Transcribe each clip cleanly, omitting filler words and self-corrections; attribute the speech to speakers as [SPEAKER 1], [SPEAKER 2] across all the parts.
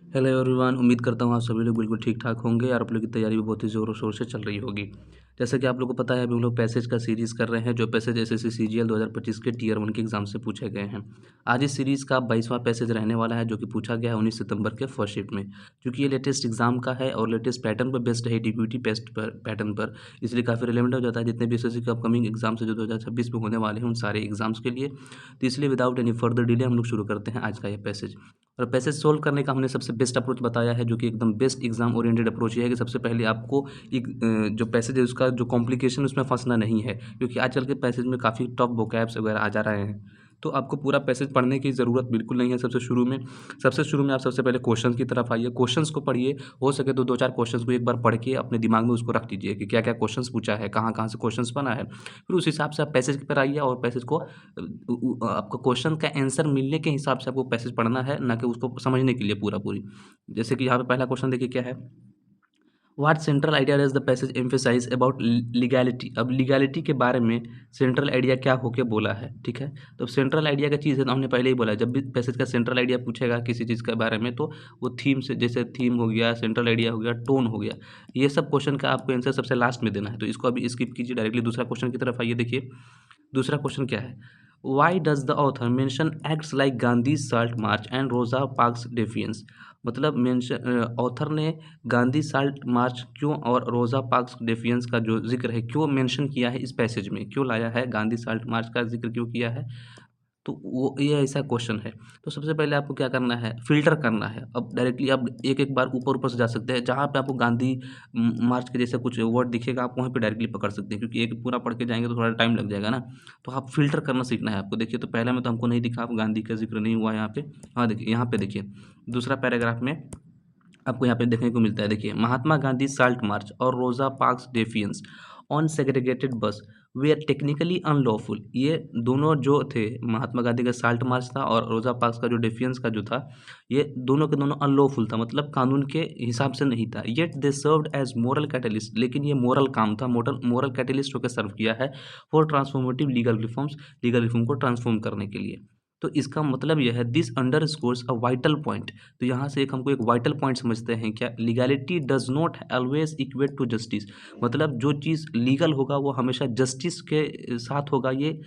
[SPEAKER 1] Hello everyone, उम्मीद करता हूँ आप सभी लोग बिल्कुल ठीक-ठाक होंगे और आप लोग की तैयारी भी बहुत ही ज़ोरों-शोर से चल रही होगी। जैसा कि आप लोगों को पता है अभी हम लोग पैसेज का सीरीज़ कर रहे हैं, जो पैसेज एसएससी सीजीएल 2025 के टियर 1 के एग्ज़ाम से पूछे गए हैं। आज इस सीरीज़ का 22वां पैसेज रहने वाला है, जो कि पूछा गया है 19 सितंबर के फर्स्ट शिफ्ट में। चूँकि ये लेटेस्ट एग्ज़ाम का है और लेटेस्ट पैटर्न पर बेस्ड है, डीबीटी पेस्ट पर पैटर्न पर, इसलिए काफ़ी रिलेवेंट हो जाता है जितने भी एसएससी के अपकमिंग एग्ज़ाम्स हैं जो 2026 में होने वाले हैं, उन सारे एग्ज़ाम्स के लिए। तो इसलिए विदाउट एनी फर्दर डिले हम लोग शुरू करते हैं आज का ये पैसेज। और पैसेज सोल्व करने का हमने सबसे बेस्ट अप्रोच बताया है, जो कि एकदम बेस्ट एग्जाम ओरिएंटेड अप्रोच ये है कि सबसे पहले आपको एक जो पैसेज है उसका जो कॉम्प्लिकेशन उसमें फंसना नहीं है, क्योंकि आजकल के पैसेज में काफ़ी टफ वोकैब्स वगैरह आ जा रहे हैं। तो आपको पूरा पैसेज पढ़ने की ज़रूरत बिल्कुल नहीं है। सबसे शुरू में आप सबसे पहले क्वेश्चन की तरफ आइए, क्वेश्चंस को पढ़िए। हो सके तो 2-4 क्वेश्चन्स को एक बार पढ़ के अपने दिमाग में उसको रख दीजिए कि क्या क्या क्वेश्चंस पूछा है, कहाँ कहाँ से क्वेश्चंस बना है। फिर उस हिसाब से आप पैसेज पर आइए और पैसेज को आपको क्वेश्चन का आंसर मिलने के हिसाब से आपको पैसेज पढ़ना है, ना कि उसको समझने के लिए पूरा पूरी। जैसे कि यहाँ पे पहला क्वेश्चन देखिए क्या है, what central idea does the passage emphasize about legality. अब लीगैलिटी के बारे में सेंट्रल आइडिया क्या होके बोला है, ठीक है। तो सेंट्रल आइडिया का चीज़ है तो हमने पहले ही बोला है, जब भी पैसेज का सेंट्रल आइडिया पूछेगा किसी चीज़ के बारे में, तो वो थीम से, जैसे थीम हो गया, सेंट्रल आइडिया हो गया, टोन हो गया, ये सब क्वेश्चन का आपको आंसर सबसे लास्ट में देना है। तो इसको अभी स्किप कीजिए, डायरेक्टली दूसरा क्वेश्चन की तरफ आइए। देखिए दूसरा क्वेश्चन क्या है, why does the author mention acts like Gandhi salt march and रोजा पार्क्स डेफियंस। मतलब मेंशन ऑथर ने गांधी साल्ट मार्च क्यों और रोजा पार्क्स डेफियंस का जो जिक्र है क्यों मेंशन किया है, इस पैसेज में क्यों लाया है, गांधी साल्ट मार्च का जिक्र क्यों किया है। तो वो ये ऐसा क्वेश्चन है। तो सबसे पहले आपको क्या करना है, फ़िल्टर करना है। अब डायरेक्टली आप एक-एक बार ऊपर-ऊपर से जा सकते हैं, जहाँ पे आपको गांधी मार्च के जैसे कुछ वर्ड दिखेगा, आप वहीं पे डायरेक्टली पकड़ सकते हैं, क्योंकि एक पूरा पढ़ के जाएँगे तो थोड़ा टाइम लग जाएगा ना। तो आप फ़िल्टर करना सीखना है आपको। देखिए तो पहले में तो हमको नहीं दिखा, गांधी का ज़िक्र नहीं हुआ यहाँ पे। हाँ, देखिए यहाँ पे देखिए, दूसरा पैराग्राफ में आपको यहाँ पे देखने को मिलता है। देखिए, महात्मा गांधी साल्ट मार्च और रोजा पार्क्स डेफियंस ऑन सेग्रीगेटेड बस वेयर टेक्निकली अनलॉफुल। ये दोनों जो थे, महात्मा गांधी का साल्ट मार्च था और रोजा पार्क्स का जो डेफियंस का जो था, ये दोनों के दोनों अनलॉफुल था, मतलब कानून के हिसाब से नहीं था। Yet they served as moral catalyst, लेकिन ये मोरल काम था, मोरल कैटलिस्ट होकर सर्व किया है for transformative legal reforms, legal reform को ट्रांसफॉर्म करने के लिए। तो इसका मतलब यह है, this underscores a vital point. तो यहाँ से एक हमको एक वाइटल पॉइंट समझते हैं क्या, legality does not always equate to justice. मतलब जो चीज़ लीगल होगा वो हमेशा जस्टिस के साथ होगा, ये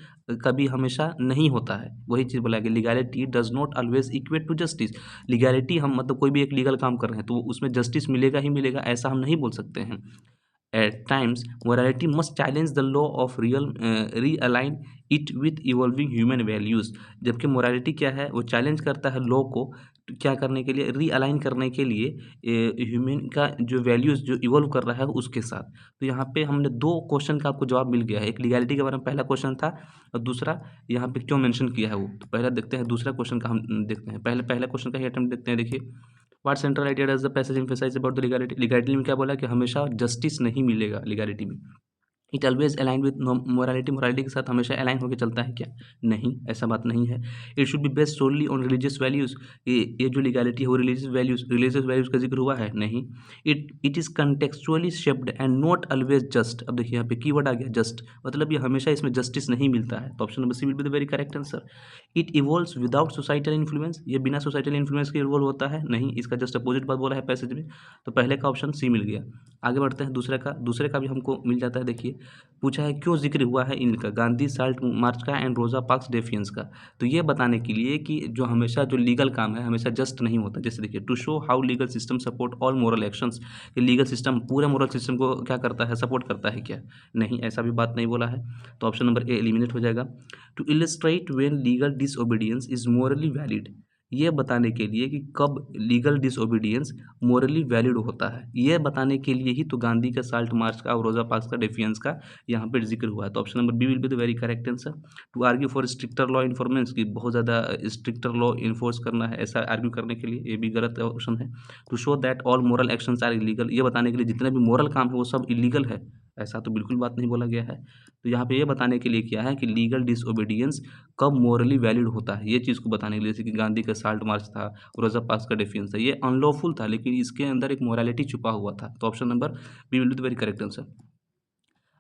[SPEAKER 1] कभी हमेशा नहीं होता है। वही चीज़ बोला है कि legality does not always equate to justice. Legality, हम मतलब कोई भी एक लीगल काम कर रहे हैं तो उसमें जस्टिस मिलेगा ही मिलेगा, ऐसा हम नहीं बोल सकते हैं। At times, morality must challenge the law of realign it with evolving human values। जबकि मोरालिटी क्या है, वो चैलेंज करता है लॉ को, क्या करने के लिए, रीअलाइन करने के लिए ह्यूमन का जो वैल्यूज़ जो इवॉल्व कर रहा है उसके साथ। तो यहाँ पे हमने दो क्वेश्चन का आपको जवाब मिल गया है। एक लीगैलिटी के बारे में पहला क्वेश्चन था, और दूसरा यहाँ पे क्यों मेंशन किया है वो। तो पहले देखते हैं दूसरा क्वेश्चन का, हम देखते हैं पहले क्वेश्चन का ही अटेम्प्ट देखते हैं। देखिए, what central idea does the passage emphasize about the legality. Legality में क्या बोला कि हमेशा जस्टिस नहीं मिलेगा लीगैलिटी में। It always align with morality, morality के साथ हमेशा अलाइन होकर चलता है क्या, नहीं, ऐसा बात नहीं है। It should be based solely on religious values. ये जो लीगैलिटी है वो रिलीजियस वैल्यूज़ का जिक्र हुआ है, नहीं। It is contextually shaped and not always just. अब देखिए यहाँ पे कीवर्ड आ गया जस्ट, मतलब ये हमेशा इसमें जस्टिस नहीं मिलता है। तो option number C will be the very correct answer. It evolves without societal influence, ये बिना सोसाइटल इन्फ्लुएंस के इवॉल्व होता है, नहीं, इसका जस्ट अपोजिट बात बोला है पैसेज में। तो पहले का ऑप्शन सी मिल गया। आगे बढ़ते हैं, दूसरे का भी हमको मिल जाता है। देखिए पूछा है क्यों जिक्र हुआ है इनका, गांधी साल्ट मार्च का एंड रोजा पार्क्स डेफियंस का। तो ये बताने के लिए कि जो हमेशा जो लीगल काम है हमेशा जस्ट नहीं होता। जैसे देखिए, to show how legal system support all moral actions, कि लीगल सिस्टम पूरे मोरल सिस्टम को क्या करता है, सपोर्ट करता है क्या, नहीं, ऐसा भी बात नहीं बोला है। तो ऑप्शन नंबर ए एलिमिनेट हो जाएगा। To illustrate when legal disobedience is morally valid, ये बताने के लिए कि कब लीगल डिसओबीडियंस मोरली वैलिड होता है, ये बताने के लिए ही तो गांधी का साल्ट मार्च का और रोजा पार्क्स का डेफियंस का यहाँ पे जिक्र हुआ है। तो option number B will be the very correct answer. To argue for stricter law enforcement, की बहुत ज़्यादा स्ट्रिक्टर लॉ इन्फोर्स करना है, ऐसा आर्ग्यू करने के लिए, ये भी गलत ऑप्शन है। To show that all moral actions are illegal, ये बताने के लिए जितने भी मोरल काम है वो सब इलीगल है, ऐसा तो बिल्कुल बात नहीं बोला गया है। तो यहाँ पे ये बताने के लिए क्या है कि लीगल डिसओबीडियंस कब मोरली वैलिड होता है, ये चीज़ को बताने के लिए। जैसे कि गांधी का साल्ट मार्च था, रोजा पार्क्स का डेफियंस था, ये अनलॉफुल था लेकिन इसके अंदर एक मोरालिटी छुपा हुआ था। तो option number B will be the very correct answer.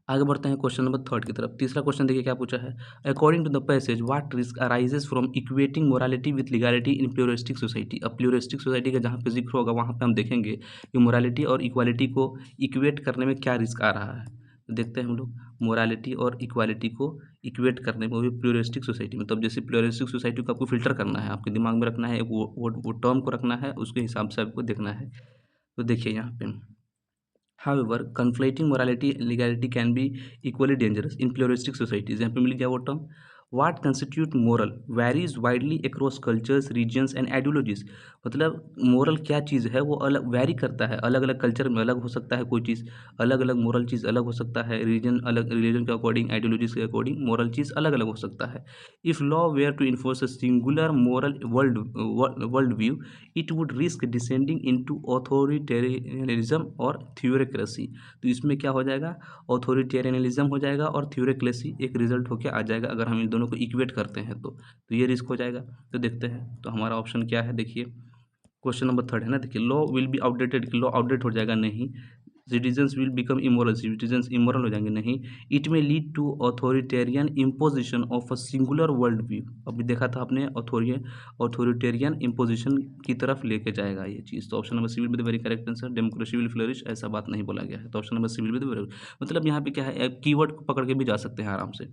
[SPEAKER 1] आगे बढ़ते हैं क्वेश्चन नंबर थर्ड की तरफ। तीसरा क्वेश्चन देखिए क्या पूछा है। According to the passage what risk arises from equating morality with legality in pluralistic society. अब प्लूरिस्टिक सोसाइटी का जहाँ पे जिक्र होगा वहाँ पे हम देखेंगे कि मोरालिटी और इक्वालिटी को इक्वेट करने में क्या रिस्क आ रहा है। तो देखते हैं हम लोग मोरालिटी और इक्वालिटी को इक्वेट करने में, वो भी प्लूरिस्टिक सोसाइटी में। तब जैसे प्लूरिस्टिक सोसाइटी को आपको फिल्टर करना है, आपके दिमाग में रखना है, वो टर्म को रखना है, उसके हिसाब से आपको देखना है। तो देखिए यहाँ पे However, conflating morality and legality can be equally dangerous in pluralistic societies. यहाँ पे मिल गया वो term. What constitute moral varies widely across cultures, regions and ideologies. मतलब मोरल क्या चीज़ है वो अलग वैरी करता है, अलग अलग कल्चर में अलग हो सकता है कोई चीज़, अलग अलग मोरल चीज़ अलग हो सकता है, रीजन अलग, रिलीजन के अकॉर्डिंग, आइडियोलॉजीज के अकॉर्डिंग मोरल चीज़ अलग अलग हो सकता है। If law were to enforce a singular moral world view it would risk descending into authoritarianism और थ्योरेक्रेसी। तो इसमें क्या हो जाएगा, ऑथोरिटेरियनिज्म हो जाएगा और थ्योरेक्रेसी एक रिजल्ट होकर आ जाएगा अगर हम इन दोनों को इक्वेट करते हैं तो ये रिस्क हो जाएगा। तो देखते हैं तो हमारा ऑप्शन क्या है। देखिए क्वेश्चन नंबर थर्ड है ना, देखिए law will be outdated, law outdate हो जाएगा नहीं। Citizens will become immoral, citizens immoral हो जाएंगे नहीं। It may lead to authoritarian imposition of a singular world view, अभी देखा था आपने ऑथोरिटेरियन इम्पोजिशन की तरफ लेके जाएगा ये चीज़। तो option number C will be the very correct answer. Democracy will flourish, ऐसा बात नहीं बोला गया है। तो option number C will be the very, मतलब यहाँ पे क्या है, कीवर्ड पकड़ के भी जा सकते हैं आराम से।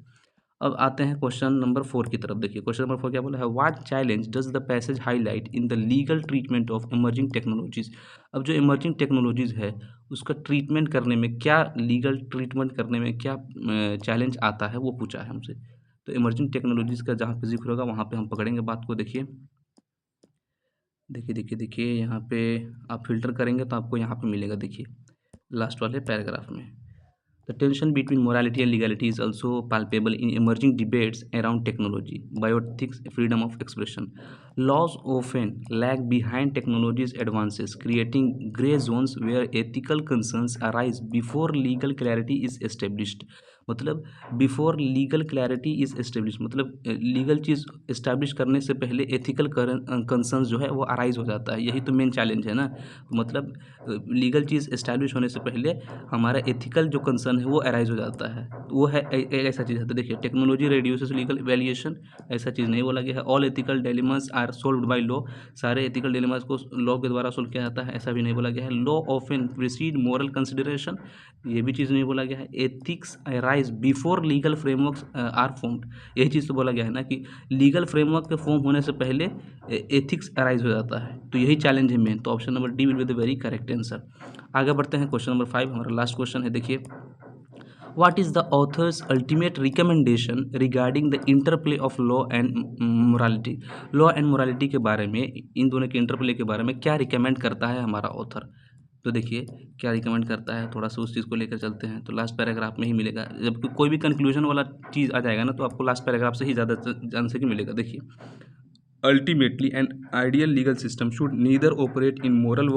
[SPEAKER 1] अब आते हैं क्वेश्चन नंबर फोर की तरफ। देखिए क्वेश्चन नंबर फोर क्या बोला है, what challenge does the passage highlight in the legal treatment of emerging technologies. अब जो इमर्जिंग टेक्नोलॉजीज है उसका ट्रीटमेंट करने में क्या, लीगल ट्रीटमेंट करने में क्या चैलेंज आता है वो पूछा है हमसे। तो इमर्जिंग टेक्नोलॉजीज का जहाँ पे जिक्र होगा वहाँ पे हम पकड़ेंगे बात को। देखिए देखिए देखिए देखिए यहाँ पे आप फिल्टर करेंगे तो आपको यहाँ पे मिलेगा, देखिए लास्ट वाले पैराग्राफ में। The tension between morality and legality is also palpable in emerging debates around technology, bioethics, freedom of expression. Laws often lag behind technology's advances, creating gray zones where ethical concerns arise before legal clarity is established. मतलब before legal clarity is establish, मतलब legal चीज़ establish करने से पहले ethical concerns जो है वो arise हो जाता है। यही तो मेन चैलेंज है ना, मतलब लीगल चीज़ इस्टेब्लिश होने से पहले हमारा एथिकल जो कंसर्न है वो अराइज हो जाता है। वो है ऐसा चीज़ है। तो देखिए टेक्नोलॉजी रेड्यूसेस लीगल वैल्यूएशन, ऐसा चीज़ नहीं बोला गया है। All ethical dilemmas are solved by law, सारे एथिकल डिलेमास को लॉ के द्वारा सोल्व किया जाता है, ऐसा भी नहीं बोला गया है। Law often precede moral consideration, ये भी चीज़ नहीं बोला गया है। Ethics arise before legal frameworks are formed, यही चीज़ तो बोला गया है ना कि लीगल फ्रेमवर्क के फॉर्म होने से पहले एथिक्स अराइज हो जाता है। तो यही चैलेंज है मेन। तो option number D will be the very correct answer. आगे बढ़ते हैं क्वेश्चन नंबर 5, हमारा लास्ट क्वेश्चन है। देखिए what is the author's ultimate recommendation regarding the interplay of law and morality. Law and morality के बारे में, इन दोनों के इंटरप्ले के बारे में क्या रिकमेंड करता है हमारा ऑथर। तो देखिए क्या रिकमेंड करता है, थोड़ा सा उस चीज़ को लेकर चलते हैं। तो लास्ट पैराग्राफ में ही मिलेगा, जब कोई भी कंक्लूजन वाला चीज़ आ जाएगा ना तो आपको लास्ट पैराग्राफ से ही ज़्यादा आंसर की मिलेगा। देखिए ultimately an ideal legal system should neither operate in moral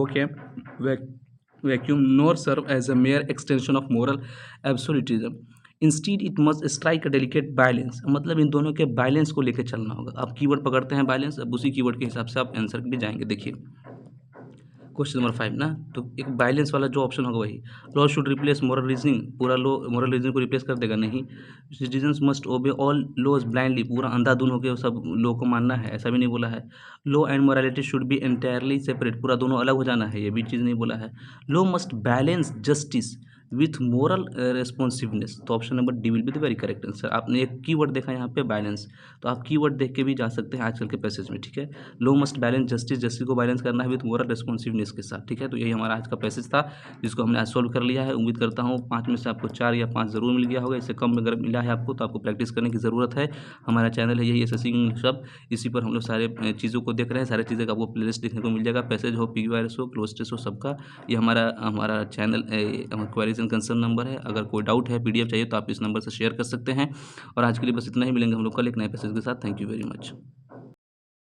[SPEAKER 1] vacuum nor serve as a mere extension of moral absolutism. Instead it must strike a delicate balance, मतलब इन दोनों के बैलेंस को लेकर चलना होगा। अब कीवर्ड पकड़ते हैं बैलेंस, अब उसी कीवर्ड के हिसाब से आप आंसर भी जाएंगे। देखिए क्वेश्चन नंबर 5 ना, तो एक बैलेंस वाला जो ऑप्शन होगा वही। Law should replace moral reasoning, पूरा लॉ मोरल रीजनिंग को रिप्लेस कर देगा नहीं। Citizens must obey all laws blindly, पूरा अंधाधुन होकर सब लॉ को मानना है, ऐसा भी नहीं बोला है। Law and morality should be entirely separate, पूरा दोनों अलग हो जाना है, ये भी चीज़ नहीं बोला है। Law must balance justice with moral responsiveness. तो option number D will be the very correct answer. आपने एक कीवर्ड देखा यहाँ पे बैलेंस, तो आप कीवर्ड देख के भी जा सकते हैं आजकल के पैसेज में, ठीक है। लो मस्ट बैलेंस जस्टिस, जस्टिस को बैलेंस करना है विथ मोरल रेस्पॉन्सिवनेस के साथ, ठीक है। तो यही हमारा आज का पैसेज था जिसको हमने आज सोल्व कर लिया है। उम्मीद करता हूँ 5 में से आपको 4 या 5 जरूर मिल गया होगा। इससे कम अगर मिला है आपको तो आपको प्रैक्टिस करने की ज़रूरत है। हमारा चैनल है यही एसएससी इंग्लिश हब, इसी पर हम लोग सारे चीज़ों को देख रहे हैं। सारी चीज़ें का आपको प्लेलिस्ट देखने को मिल जाएगा, पैसेज हो, पीवाईआरएस हो, क्लोज टेस्ट हो, सबका। ये हमारा channel queries and concern number है। अगर कोई डाउट है, पीडीएफ चाहिए तो आप इस नंबर से शेयर कर सकते हैं। और आज के लिए बस इतना ही, मिलेंगे हम लोग कल एक नए पैसेज के साथ। Thank you very much.